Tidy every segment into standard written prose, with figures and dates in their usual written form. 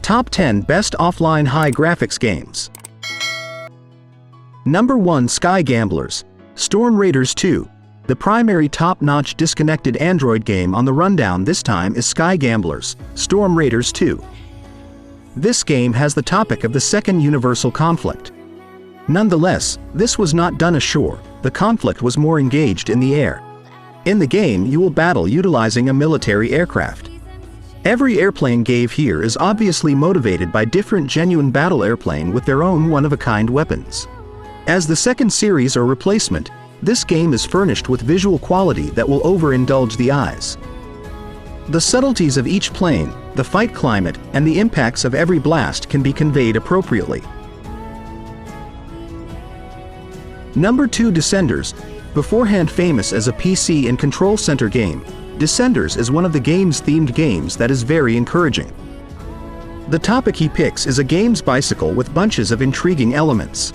Top 10 Best Offline High Graphics Games. Number 1. Sky Gamblers. Storm Raiders 2. The primary top-notch disconnected Android game on the rundown this time is Sky Gamblers, Storm Raiders 2. This game has the topic of the second universal conflict. Nonetheless, this was not done ashore, the conflict was more engaged in the air. In the game you will battle utilizing a military aircraft. Every airplane gave here is obviously motivated by different genuine battle airplane with their own one-of-a-kind weapons. As the second series or replacement, this game is furnished with visual quality that will overindulge the eyes. The subtleties of each plane, the fight climate, and the impacts of every blast can be conveyed appropriately. Number 2. Descenders. Beforehand famous as a PC and control center game, Descenders is one of the game's themed games that is very encouraging. The topic he picks is a game's bicycle with bunches of intriguing elements.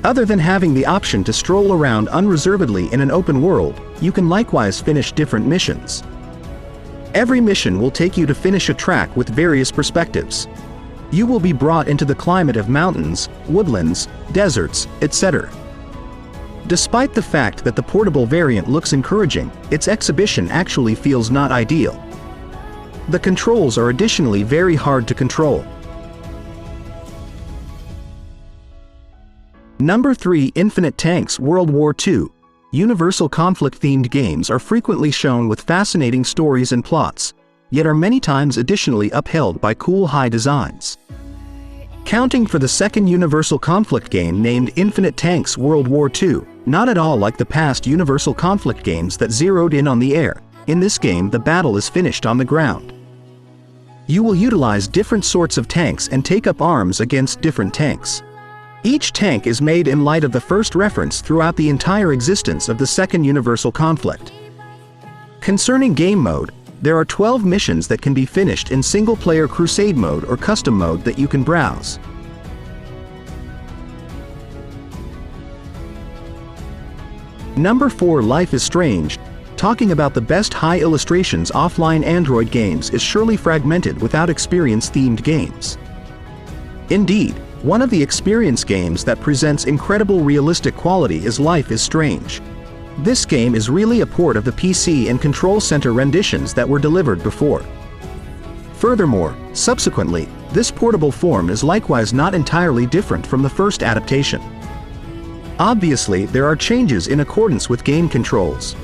Other than having the option to stroll around unreservedly in an open world, you can likewise finish different missions. Every mission will take you to finish a track with various perspectives. You will be brought into the climate of mountains, woodlands, deserts, etc. Despite the fact that the portable variant looks encouraging, its exhibition actually feels not ideal. The controls are additionally very hard to control. Number 3. Infinite Tanks WW2. Universal conflict-themed games are frequently shown with fascinating stories and plots, yet are many times additionally upheld by cool high designs. Counting for the second universal conflict game named Infinite Tanks WW2, not at all like the past universal conflict games that zeroed in on the air, in this game the battle is finished on the ground. You will utilize different sorts of tanks and take up arms against different tanks. Each tank is made in light of the first reference throughout the entire existence of the second universal conflict. Concerning game mode, there are 12 missions that can be finished in single-player crusade mode or custom mode that you can browse. Number 4. Life is Strange. Talking about the best high illustrations offline Android games is surely fragmented without experience-themed games. Indeed, one of the experience games that presents incredible realistic quality is Life is Strange. This game is really a port of the PC and Control Center renditions that were delivered before. Furthermore, subsequently, this portable form is likewise not entirely different from the first adaptation. Obviously, there are changes in accordance with game controls.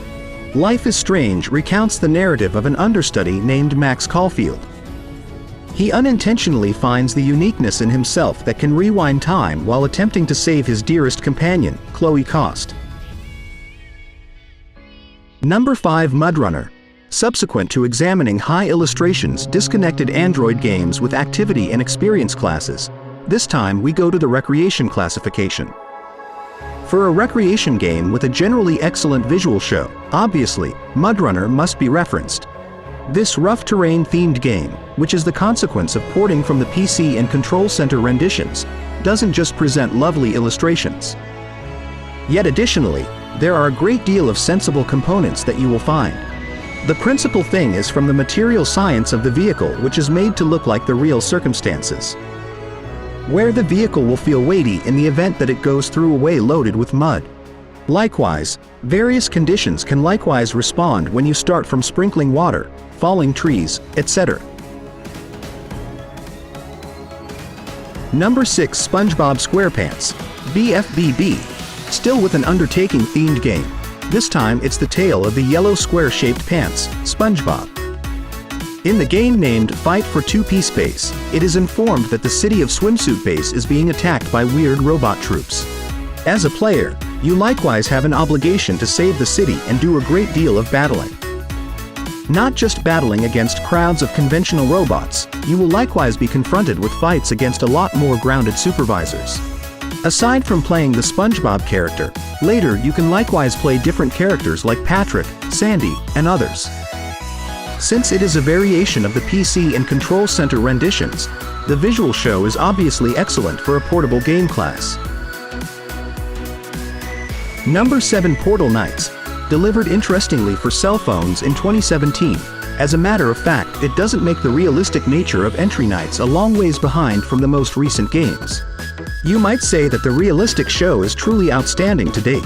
Life is Strange recounts the narrative of an understudy named Max Caulfield. He unintentionally finds the uniqueness in himself that can rewind time while attempting to save his dearest companion, Chloe Cost. Number 5. Mudrunner. Subsequent to examining high illustrations disconnected Android games with activity and experience classes, this time we go to the recreation classification. For a recreation game with a generally excellent visual show, obviously, Mudrunner must be referenced. This rough terrain themed game, which is the consequence of porting from the PC and Control Center renditions, doesn't just present lovely illustrations. Yet additionally, there are a great deal of sensible components that you will find. The principal thing is from the material science of the vehicle, which is made to look like the real circumstances. Where the vehicle will feel weighty in the event that it goes through a way loaded with mud. Likewise, various conditions can likewise respond when you start from sprinkling water, falling trees, etc. Number 6. SpongeBob Squarepants. BFBB. Still with an undertaking-themed game. This time it's the tale of the yellow square-shaped pants, SpongeBob. In the game named Fight for 2P Space, it is informed that the city of Swimsuit Base is being attacked by weird robot troops. As a player, you likewise have an obligation to save the city and do a great deal of battling. Not just battling against crowds of conventional robots, you will likewise be confronted with fights against a lot more grounded supervisors. Aside from playing the SpongeBob character, later you can likewise play different characters like Patrick, Sandy, and others. Since it is a variation of the PC and Control Center renditions, the visual show is obviously excellent for a portable game class. Number 7. Portal Knights. Delivered interestingly for cell phones in 2017, As a matter of fact, it doesn't make the realistic nature of entry nights a long ways behind from the most recent games. You might say that the realistic show is truly outstanding to date.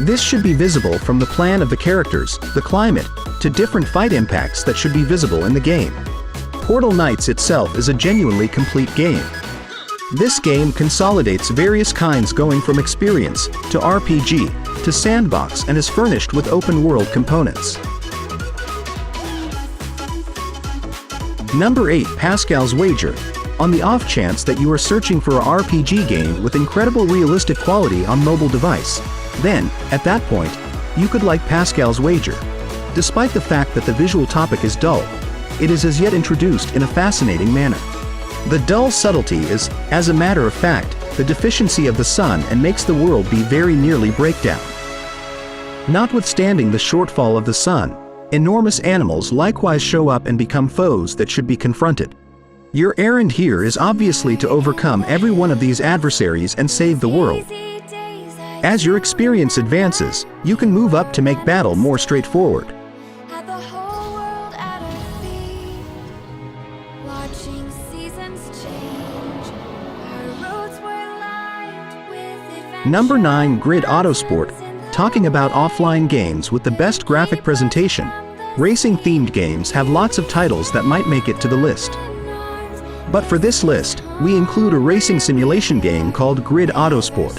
This should be visible from the plan of the characters, the climate, to different fight impacts that should be visible in the game. Portal Knights itself is a genuinely complete game. This game consolidates various kinds going from experience, to RPG, to sandbox and is furnished with open-world components. Number 8. Pascal's Wager. On the off chance that you are searching for a RPG game with incredible realistic quality on mobile device, then, at that point, you could like Pascal's Wager. Despite the fact that the visual topic is dull, it is as yet introduced in a fascinating manner. The dull subtlety is, as a matter of fact, the deficiency of the sun and makes the world be very nearly breakdown. Notwithstanding the shortfall of the sun, enormous animals likewise show up and become foes that should be confronted. Your errand here is obviously to overcome every one of these adversaries and save the world. As your experience advances, you can move up to make battle more straightforward. Number 9. Grid Autosport. Talking about offline games with the best graphic presentation, racing-themed games have lots of titles that might make it to the list. But for this list, we include a racing simulation game called Grid Autosport.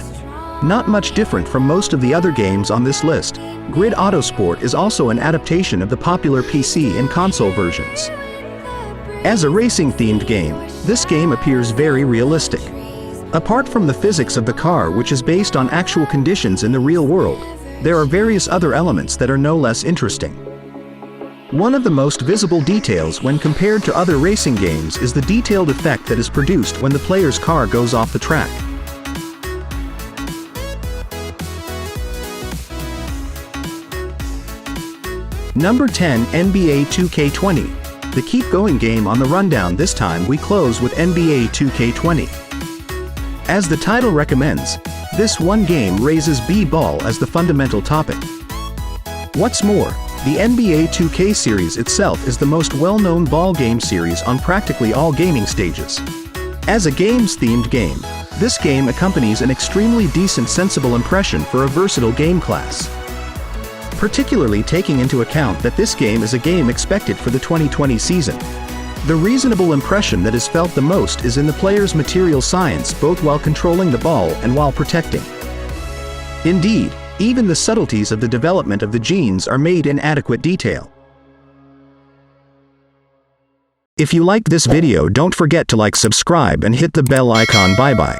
Not much different from most of the other games on this list, Grid Autosport is also an adaptation of the popular PC and console versions. As a racing-themed game, this game appears very realistic. Apart from the physics of the car, which is based on actual conditions in the real world, there are various other elements that are no less interesting. One of the most visible details when compared to other racing games is the detailed effect that is produced when the player's car goes off the track. Number 10. NBA 2K20. The keep going game on the rundown. This time we close with NBA 2K20. As the title recommends, this one game raises b-ball as the fundamental topic. What's more, the NBA 2K series itself is the most well-known ball game series on practically all gaming stages. As a games-themed game, this game accompanies an extremely decent sensible impression for a versatile game class. Particularly taking into account that this game is a game expected for the 2020 season. The reasonable impression that is felt the most is in the player's material science, both while controlling the ball and while protecting. Indeed, even the subtleties of the development of the genes are made in adequate detail. If you liked this video, don't forget to like, subscribe and hit the bell icon. Bye bye.